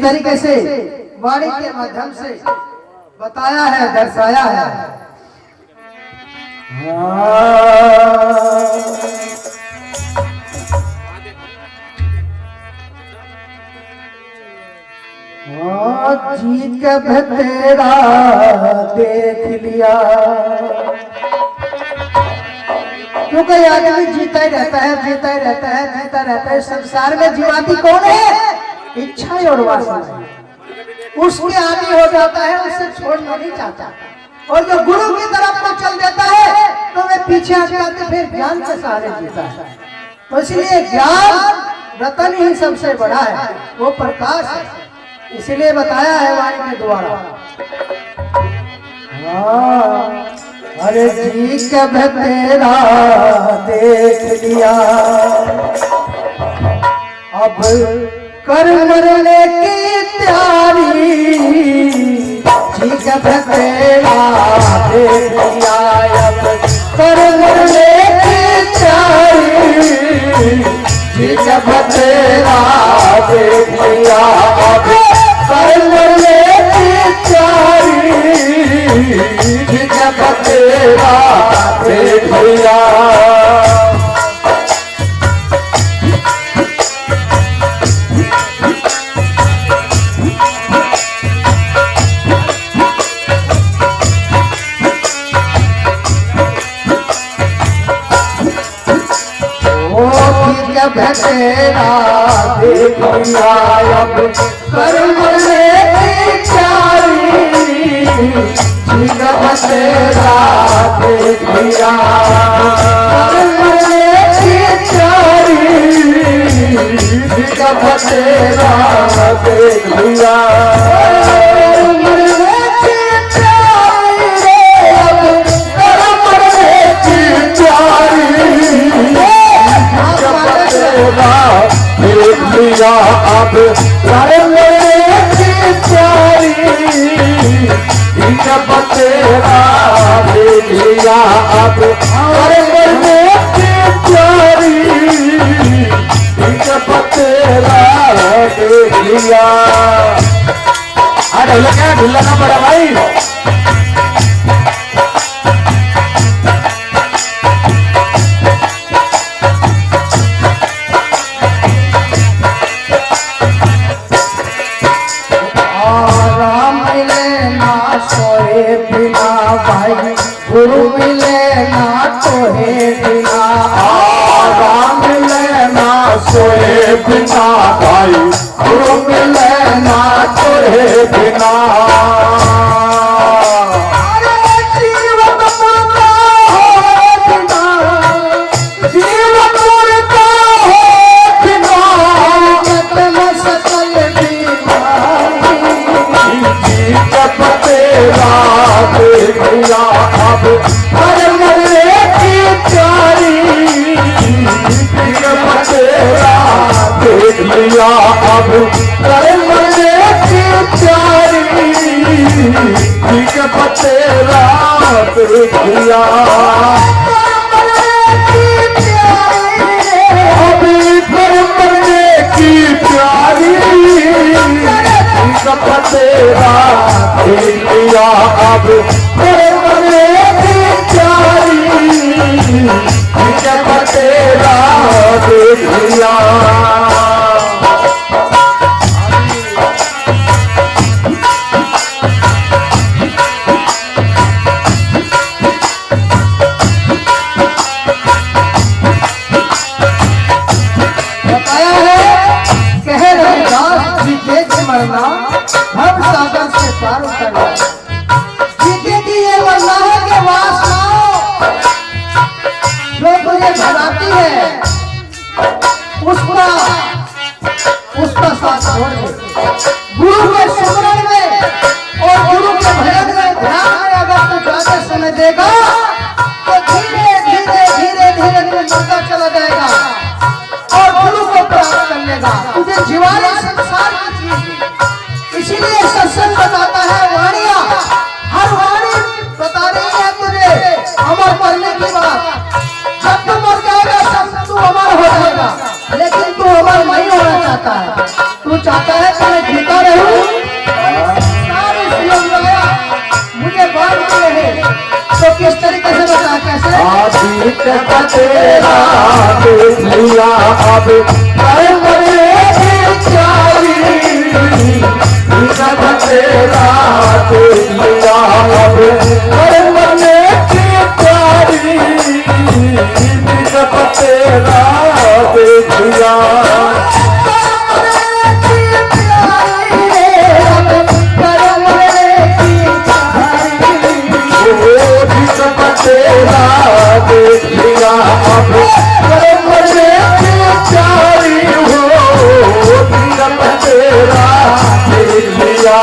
तरीके से वाणी के माध्यम से बताया है, दर्शाया है। जीत के तेरा देख लिया, क्योंकि आदमी जीता ही रहता है, जीता ही रहता है, जीता रहता है। संसार में जीवाती कौन है? इच्छा और वासना। उसके आदि हो जाता है, उससे छोड़ना नहीं चाहता। और जो गुरु की तरफ को चल देता है तो वे पीछे हट जाते, फिर ज्ञान के सहारे जीता है। तो इसलिए ज्ञान रतन ही सबसे बड़ा है, वो प्रकाश है। इसलिए बताया है वाणी के द्वारा। अरे जी कब तेरा देख लिया, अब कर मरने की तैयारी। जी कब तेरा देख लिया, अब कर मरने की तैयारी। जी कब तेरा देख लिया, अब कर मरने की तैयारी। जी कब तेरा देख लिया। जब तेरा देख लिया, अब कर मरने की तैयारी। जब तेरा देख लिया, कर मरने की तैयारी। जब तेरा देख लिया, देख लिया, अब कर मरने की तैयारी। जब तेरा देख लिया, अब कर मरने की तैयारी। जब तेरा देख लिया। ढोलक क्या ढुल्ला ना पड़ा भाई। गुरु मिले ना सोए बिना, राम मिले ना सोए बिना भाई। गुरु मिले ना सोए बिना। जीवन मुर्दा हो बिना, जीवन मुर्दा हो बिना। मैं सकल बीमारी। जब तेरा देख लिया, अब कर मरने की तैयारी। जब तेरा देख लिया, अब कर मरने की तैयारी। जब तेरा देख लिया, अभी कर मरने की तैयारी। जब तेरा देख लिया, अब कर मरने की तैयारी। जब तेरा देख लिया। बताया है, कह रविदास जी देख मरना, भव सागर से पार उतरना। जीते की ये वरना है कि वासनाओं जो तुझे भगाती है, उसका साथ छोड़ दे। गुरु के सुमरन में और गुरु के भजन में ध्यान में अगर तू जाते समय देगा तो धीरे धीरे धीरे धीरे तू मरता चला जाएगा और गुरु को प्राप्त कर लेगा। तुझे जीवानी संसार की चीज। इसीलिए सत्संग बताता है, वाणियां हर वाणी बता रही है तुझे अमर मरने की बात। जब तू मर जाएगा तब तू अमर हो जाएगा, लेकिन तू अमर नहीं होना चाहता है। तू चाहता है कि मैं जीता रहूं? सारे सुयोग आया मुझे बांध के रहे, तो किस तरीके से बता कैसे? आदित का तेरा देख लिया अब कर मरे चारी, जब तेरा देख लिया अब कर मरे चारी, जब तेरा देख लिया तेरा देख लिया अब मरे चारी हो, तेरा देख लिया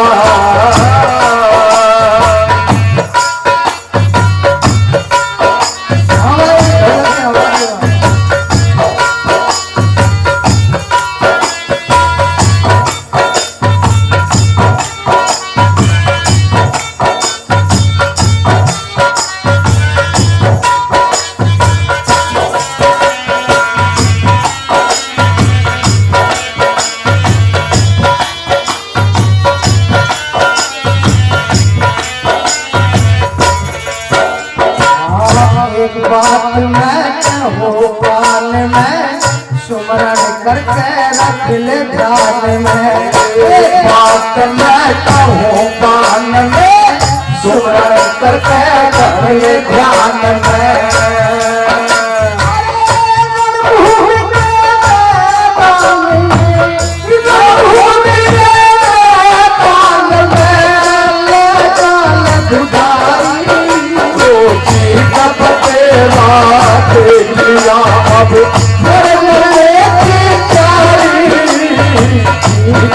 बात मैं कहूँ कान में, सुमरण करके रख ले ध्यान में। एक बात मैं कहूँ कान में, सुमरण करके रख ले ध्यान में। देख लिया अब मरे चारी,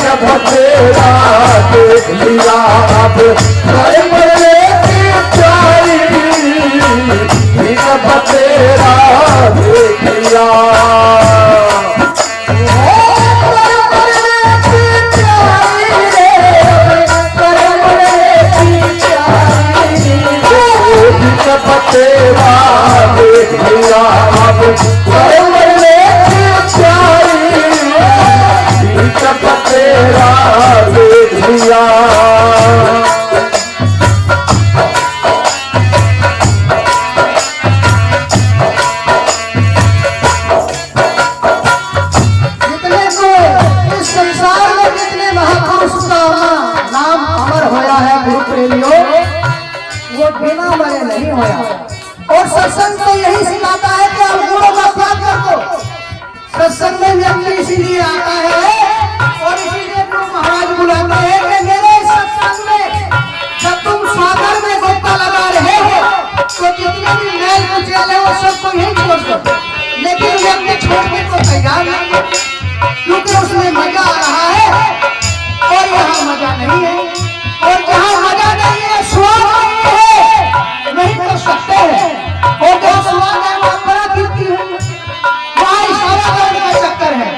जब तेरा देख लिया अब मरे चारी, जब तेरा देख लिया तेरा देख लिया अब मरे चारी, जब तेरा देख लिया जितने को इस संसार में जितने महापुरुष का नाम अमर होया है गुरु प्रेमियों, वो बिना मरे नहीं होया। और सत्संग तो यही सिखाता है कि आप गुरु का त्याग कर दो। सत्संग में व्यक्ति इसीलिए आता है और इसीलिए गुरु महाराज बुलाते हैं कि मेरे सत्संग में जब तुम सागर में गोता लगा रहे हो तो जितने भी मैल कुचेल है वो सबको यही छोड़ दो। लेकिन व्यक्ति छोड़ने को तैयार नहीं है, क्योंकि उसमें मजा आ रहा है और यहाँ मजा नहीं है। और जहाँ मजा नहीं है, स्वाद नहीं है, नहीं कर सकते हैं। और जहाँ स्वाद है वहाँ बड़ा कीर्ति है, वहाँ इशारा करने का चक्कर है।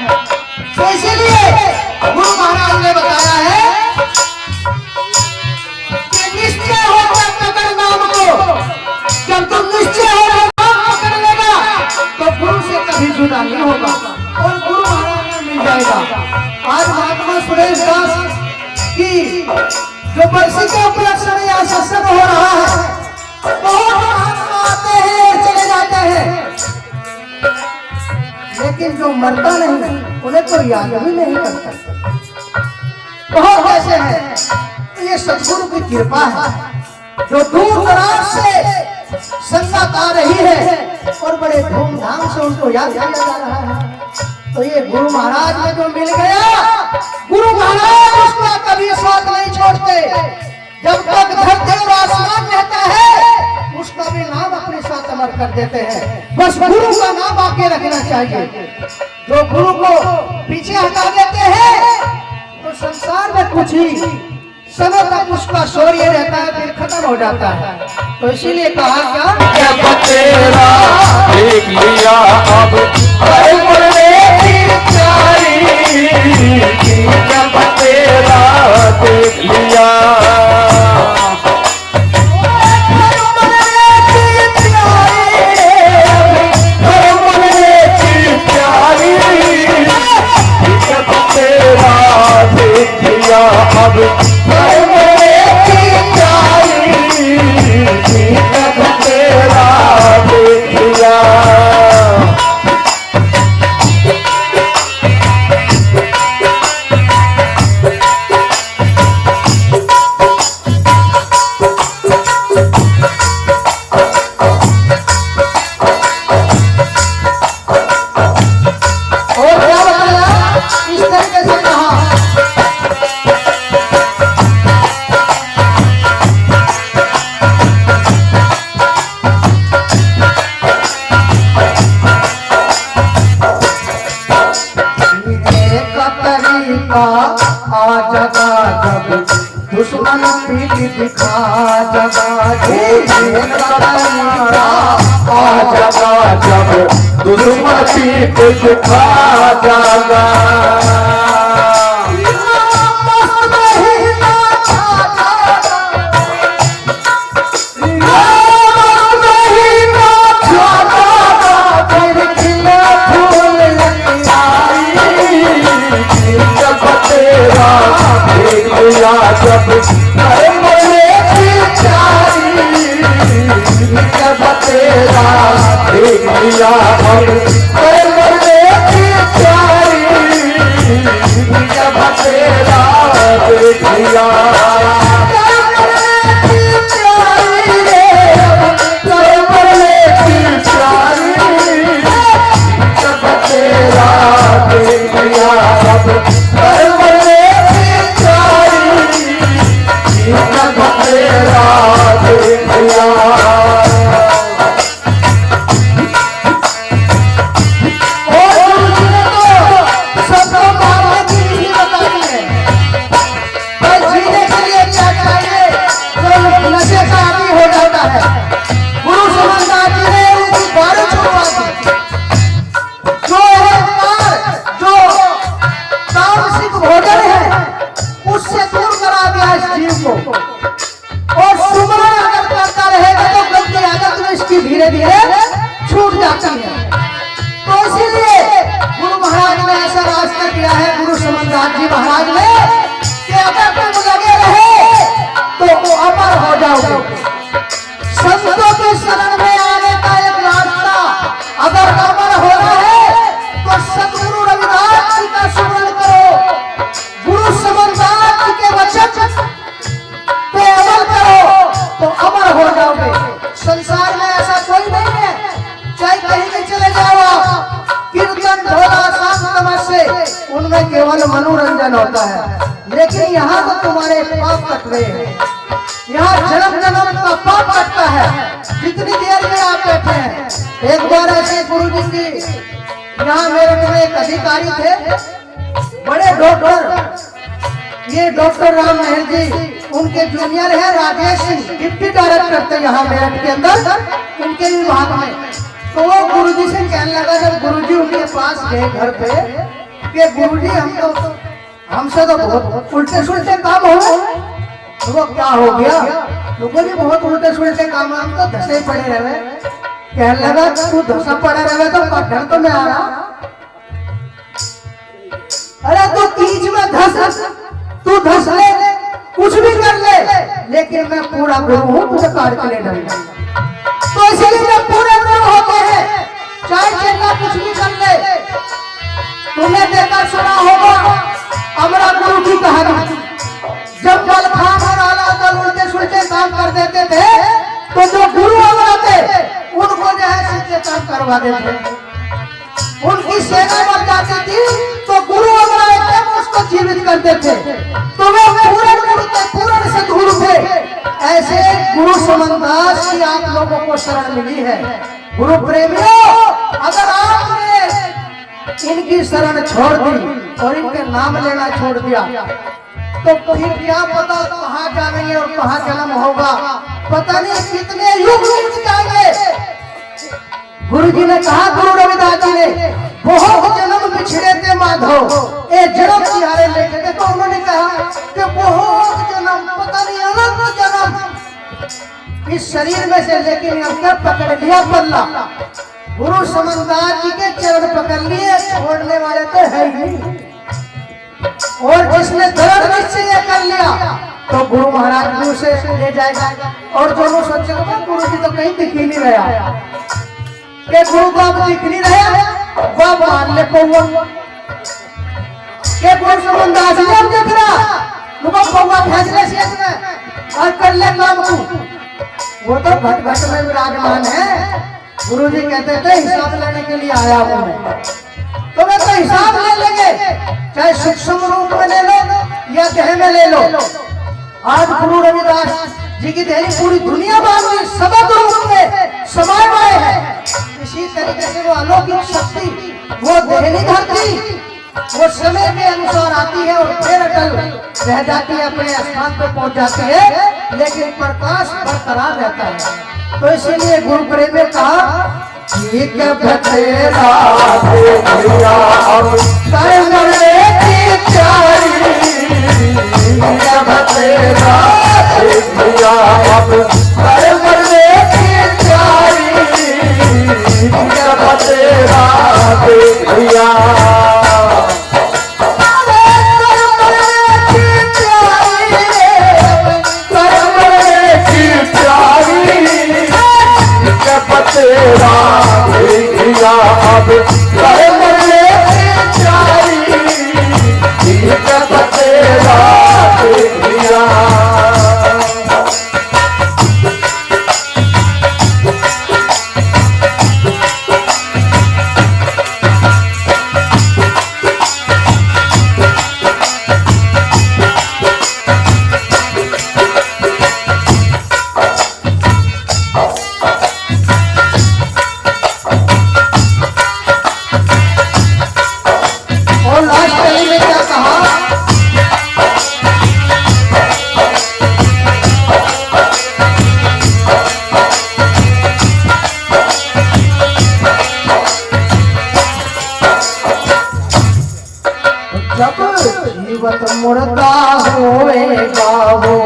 तो इसीलिए गुरु महाराज ने बताया है कि निश्चय हो जब पकड़ नाम को, जब तुम निश्चय हो नाम पकड़ लेगा तो गुरु से कभी जुदा नहीं होगा और गुरु महाराज में मिल जाएगा। आज महात्मा सुरेश दास की जो बरसी के उपलक्ष्य में यहाँ सत्संग हो रहा है, बहुत महात्मा आते हैं चले जाते हैं, लेकिन जो मरता नहीं उन्हें कोई याद भी नहीं करता। बहुत ऐसे हैं, तो ये सतगुरु की कृपा है जो दूर दराज से संगत आ रही है और बड़े धूमधाम से उनको याद किया जा रहा है। तो ये गुरु महाराज में जो मिल गया, गुरु महाराज उसका कभी साथ नहीं छोड़ते। जब तक धरती और आसमान रहता है उसका भी नाम अपने साथ अमर कर देते हैं। बस गुरु का नाम आके रखना चाहिए। जो गुरु को पीछे हटा देते हैं तो संसार में कुछ ही समय तक उसका शौर्य रहता है, फिर खत्म हो जाता है। तो इसीलिए कहा क्या, जब तेरा देख लिया अब जब तेरा देख लिया तेरा जगा जब दुश्मन पीठ दिखा जगा आ जगा जब दुश्मन पीठ दिखा जगा जब मरे की चारी जब तेरा देख लिया हम मरे की चारी जब तेरा देख लिया धीरे धीरे छूट जाती है। तो इसीलिए गुरु महाराज ने ऐसा रास्ता किया है, गुरु समनदास जी महाराज ने, कि अगर तुम लगे रहे तो अमर हो जाओगे। संतों के शरण में आने का एक रास्ता, अगर अमर होना है तो सतगुरु रविदास जी का स्मरण करो, गुरु समनदास जी के वचन पे अमल करो तो अमर हो जाओगे। संसार में ऐसा कोई नहीं है, चाहे कहीं भी चले जाओ, कीर्तन ढोला शांत से उनमें केवल मनोरंजन होता है, लेकिन यहाँ तो तुम्हारे पाप कट रहे हैं, यहाँ जन्म जन्म का पाप कटता है। जितनी देर में आप बैठे हैं, एक बार ऐसे गुरु जी की यहाँ मेरे में एक अधिकारी थे, बड़े डॉक्टर, ये डॉक्टर राम महल जी उनके जूनियर है राजेश सिंह, डिप्टी डायरेक्टर थे यहाँ मेरठ के अंदर उनके विभाग में। तो वो गुरुजी से कहने लगा, जब गुरुजी उनके पास गए घर पे, कि गुरुजी हमसे तो बहुत उल्टे सुलटे काम हो रहे। तो वो क्या हो गया? लोगों जी बहुत उल्टे सुलटे काम, हम तो धसे पड़े रहे। कहने लगा तू धसा पड़ा रहे तो पत्थर तो मैं आ रहा, अरे तू बीच में धस, तू धस ले, कुछ भी कर ले, लेकिन मैं पूरा गुरु हूँ, तुझे काट के ले जाऊंगा। तो इसलिए जब पूरे गुरु होते हैं, चाहे चेला कुछ भी कर ले। तुमने देखा सुना होगा अमरा गुरु की कहानी, जब बलखान और आला दल उल्टे सुलटे काम कर देते थे, तो जो गुरु अमरा थे उनको जो है सीधे काम करवा देते। उनकी सेना बढ़ जाती थी तो गुरु अमरा एकदम उसको जीवित करते थे। तो वे पूर्ण गुरु थे, पूर्ण सद्गुरु थे। ऐसे गुरु समनदास की आप लोगों को शरण मिली है। गुरु प्रेमियों, अगर आपने इनकी शरण छोड़ दी और इनके नाम लेना छोड़ दिया तो फिर क्या पता कहाँ जाएंगे और कहाँ जन्म होगा, पता नहीं कितने युग बीत जाएंगे। गुरु जी ने कहा, गुरु रविदास जी ने, बहुत जन्म बिछड़े थे माधव, ए जन्म तिहारे लेके थे। तो उन्होंने कहा कि बहुत जन्म, पता नहीं अनंत जन्म इस शरीर में से, लेकिन हमने पकड़ लिया पल्ला। गुरु समनदास जी के चरण पकड़ लिए, छोड़ने वाले तो है ही नहीं। और जिसने दृढ़ निश्चय कर लिया तो गुरु महाराज जी उसे ले जाएगा। और दोनों सोचेगा गुरु जी तो कहीं दिख ही नहीं रहा, के गुरु बाप दिख नहीं रहा, बाप मान ले पौवा के गुरु समनदास जी अब देख रहा, तुम पौवा भेज ले शेष में और कर ले काम तू। वो तो घट घट में विराजमान है। गुरु जी कहते थे हिसाब लेने के लिए आया हूं मैं, तो मैं तो हिसाब ले लेंगे, चाहे सूक्ष्म रूप में ले लो या देह में ले लो। आज गुरु रविदास जी की देह पूरी दुनिया में सबक रूप में समाये हुए है। इसी तरीके से वो अलौकिक शक्ति, वो देहली धरती वो समय के अनुसार आती है और फिर अटल रह जाती है, अपने स्थान पर पहुंच जाती है, लेकिन प्रकाश बरकरार रहता है। तो इसीलिए गुरु प्रेम ने कहा ठीक है बतेरा देख लिया अब करमरे की प्यारी, ठीक है बतेरा देख लिया अब करमरे की प्यारी, ठीक है बतेरा देख लिया तेरा देख लिया अब करमरे की प्यारी, ठीक है तेरा देख लिया जब जीवत मुर्दा होएगा वो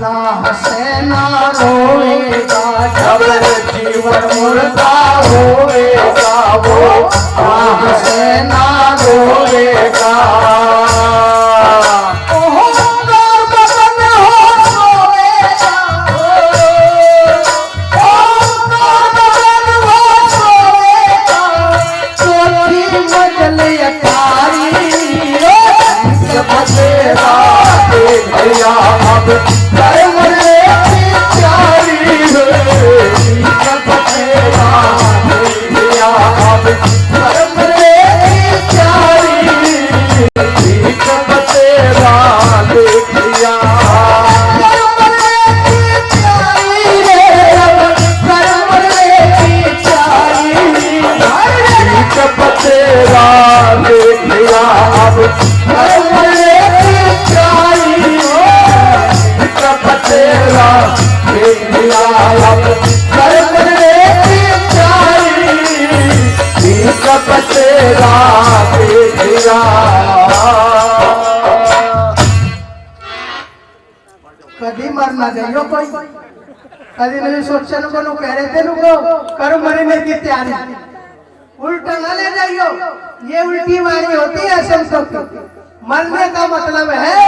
ना हंसे ना रोएगा, जब जीवन मुर्दा होएगा वो ना हंसे ना रोएगा ओंकार बदन हो सोएगा, ओंकार बदन हो सोएगा, चौथी मंजिल अटारी तेरा देख लिया अब करमरे की प्यारी, ठीक तेरा देख लिया अब करमरे की प्यारी, ठीक तेरा देख लिया तेरा देख लिया अब करमरे की प्यारी, तेरा देख लिया अब करमरे की प्यारी, ठीक तेरा देख लिया कभी मर ना जाइयो कोई, कभी नहीं सोचन को कह रहे थे नुको कर मरने की तैयारी, उल्टा न ले जाइयो, ये उल्टी वाणी होती है संतों की। मरने का मतलब है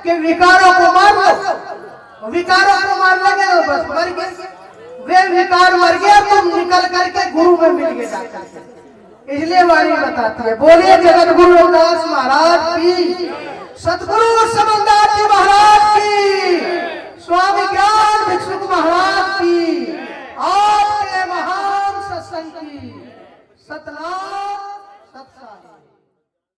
कि विकारों को मार लो, विकारों को मार लगे तो बस मर गए, वे विकार मर गया तुम निकल करके गुरु में मिल गए जाकर। इसलिए वाणी बताती है, बोलिए जगत गुरु रविदास महाराज की, सतगुरु समन्दास जी महाराज की, स्वामी ज्ञान भिक्षुक महाराज की, आपके महान सत्संग की सतनाम।